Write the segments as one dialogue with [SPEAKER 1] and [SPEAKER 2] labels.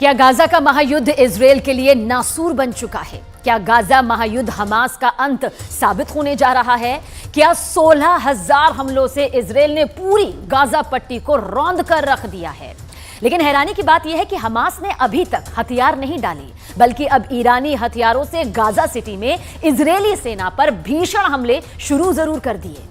[SPEAKER 1] क्या गाजा का महायुद्ध इजरायल के लिए नासूर बन चुका है? क्या गाजा महायुद्ध हमास का अंत साबित होने जा रहा है? क्या 16,000 हमलों से इजरायल ने पूरी गाजा पट्टी को रौंद कर रख दिया है? लेकिन हैरानी की बात यह है कि हमास ने अभी तक हथियार नहीं डाले, बल्कि अब ईरानी हथियारों से गाजा सिटी में इजरायली सेना पर भीषण हमले शुरू जरूर कर दिए।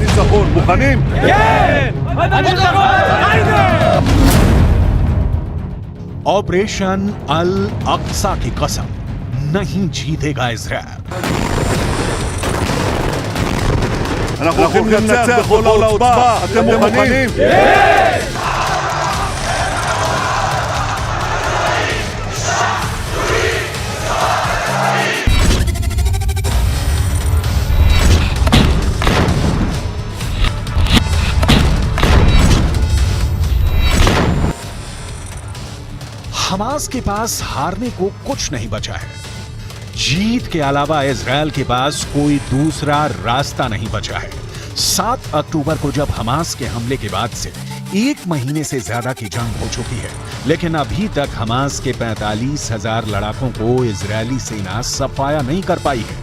[SPEAKER 2] ניצחון, מוכנים?
[SPEAKER 3] כן!
[SPEAKER 4] ऑपरेशन अल अक्सा की कसम, नहीं जीतेगा इजरायल।
[SPEAKER 2] אנחנו הולכים לנצח בכל העוצמה, אתם מוכנים?
[SPEAKER 4] हमास के पास हारने को कुछ नहीं बचा है। जीत के अलावा इजरायल के पास कोई दूसरा रास्ता नहीं बचा है। 7 अक्टूबर को जब हमास के हमले के बाद से 1 महीने से ज्यादा की जंग हो चुकी है, लेकिन अभी तक हमास के 45,000 लड़ाकों को इजरायली सेना सफाया नहीं कर पाई है।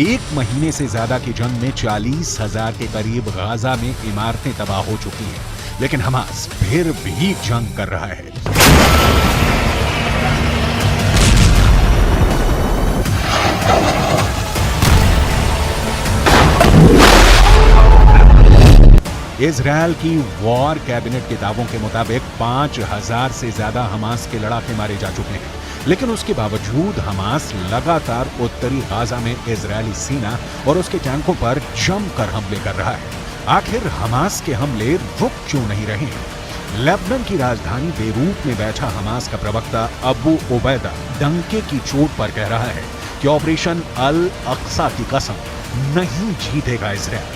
[SPEAKER 4] 1 महीने से ज्यादा की जंग में 40,000 के करीब गाजा में इमारतें तबाह हो चुकी हैं, लेकिन हमास फिर भी जंग कर रहा है। इजरायल की वॉर कैबिनेट के दावों के मुताबिक 5,000 से ज्यादा हमास के लड़ाके मारे जा चुके हैं, लेकिन उसके बावजूद हमास लगातार उत्तरी गाजा में इजरायली सेना और उसके टैंकों पर जमकर हमले कर रहा है। आखिर हमास के हमले रुक क्यों नहीं रहे हैं? लेबनान की राजधानी बेरूत में बैठा हमास का प्रवक्ता अबू उबैदा डंके की चोट पर कह रहा है कि ऑपरेशन अल अक्सा की कसम, नहीं जीतेगा इजरायल।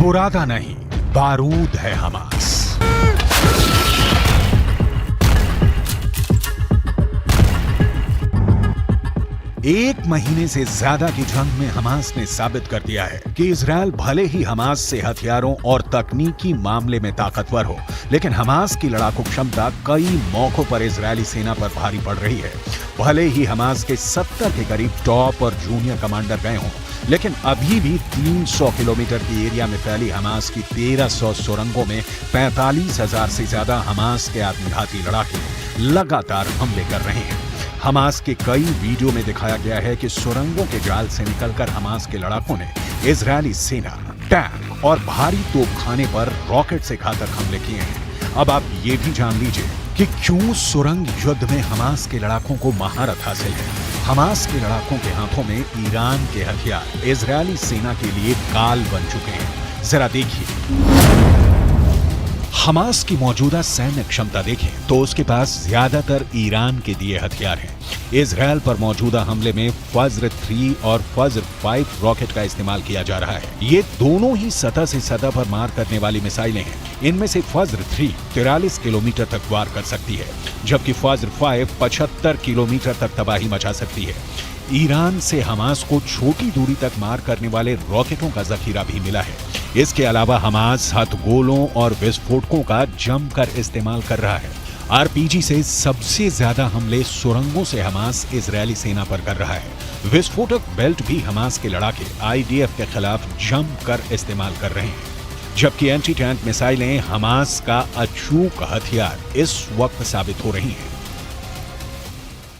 [SPEAKER 4] बुरादा नहीं, बारूद है हमास। 1 महीने से ज्यादा की जंग में हमास ने साबित कर दिया है कि इजरायल भले ही हमास से हथियारों और तकनीकी मामले में ताकतवर हो, लेकिन हमास की लड़ाकू क्षमता कई मौकों पर इजरायली सेना पर भारी पड़ रही है। भले ही हमास के 70 के करीब टॉप और जूनियर कमांडर गए हों, लेकिन अभी भी 300 किलोमीटर की एरिया में फैली हमास की 1300 सुरंगों में 45,000 से ज्यादा हमास के आत्मघाती लड़ाके लगातार हमले कर रहे हैं। हमास के कई वीडियो में दिखाया गया है कि सुरंगों के जाल से निकलकर हमास के लड़ाकों ने इजरायली सेना, टैंक और भारी तोपखाने पर रॉकेट से घातक हमले किए हैं। अब आप ये भी जान लीजिए कि क्यों सुरंग युद्ध में हमास के लड़ाकों को महारत हासिल है। हमास के लड़ाकों के हाथों में ईरान के हथियार इजरायली सेना के लिए काल बन चुके हैं। जरा देखिए। हमास की मौजूदा सैन्य क्षमता देखें तो उसके पास ज्यादातर ईरान के दिए हथियार हैं। इजरायल पर मौजूदा हमले में फज्र 3 और फज्र 5 रॉकेट का इस्तेमाल किया जा रहा है। ये दोनों ही सतह से सतह पर मार करने वाली मिसाइलें हैं। इनमें से फज्र 3 43 किलोमीटर तक वार कर सकती है, जबकि फज्र 5 75 किलोमीटर तक तबाही मचा सकती है। ईरान से हमास को छोटी दूरी तक मार करने वाले रॉकेटों का जखीरा भी मिला है। इसके अलावा हमास हथगोलों और विस्फोटकों का जमकर इस्तेमाल कर रहा है। आरपीजी से सबसे ज्यादा हमले सुरंगों से हमास इजरायली सेना पर कर रहा है। विस्फोटक बेल्ट भी हमास के लड़ाके आईडीएफ के खिलाफ जमकर इस्तेमाल कर रहे हैं, जबकि एंटी टैंक मिसाइलें हमास का अचूक हथियार इस वक्त साबित हो रही हैं।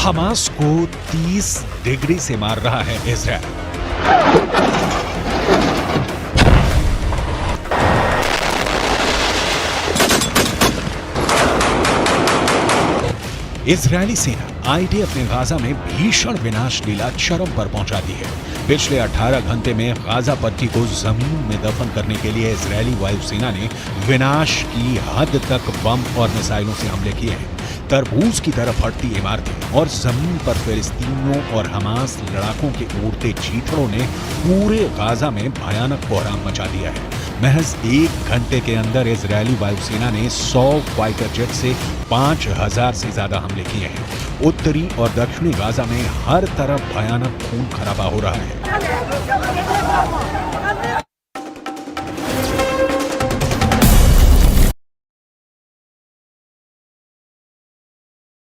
[SPEAKER 4] हमास को 30 डिग्री से मार रहा है इजरायल। इजरायली सेना आईडीएफ ने गाजा में भीषण विनाश लीला चरम पर पहुंचा दी है। पिछले 18 घंटे में गाजा पट्टी को जमीन में दफन करने के लिए इजरायली वायुसेना ने विनाश की हद तक बम और मिसाइलों से हमले किए हैं। तरबूज की तरफ हटती इमारतें और जमीन पर फिलिस्तीनियों और हमास लड़ाकों के उड़ते चीथड़ों ने पूरे गाजा में भयानक कोहराम मचा दिया है। महज 1 घंटे के अंदर इजरायली वायुसेना ने 100 फाइटर जेट से 5000 से ज्यादा हमले किए हैं। उत्तरी और दक्षिणी गाजा में हर तरफ भयानक खून खराबा हो रहा है।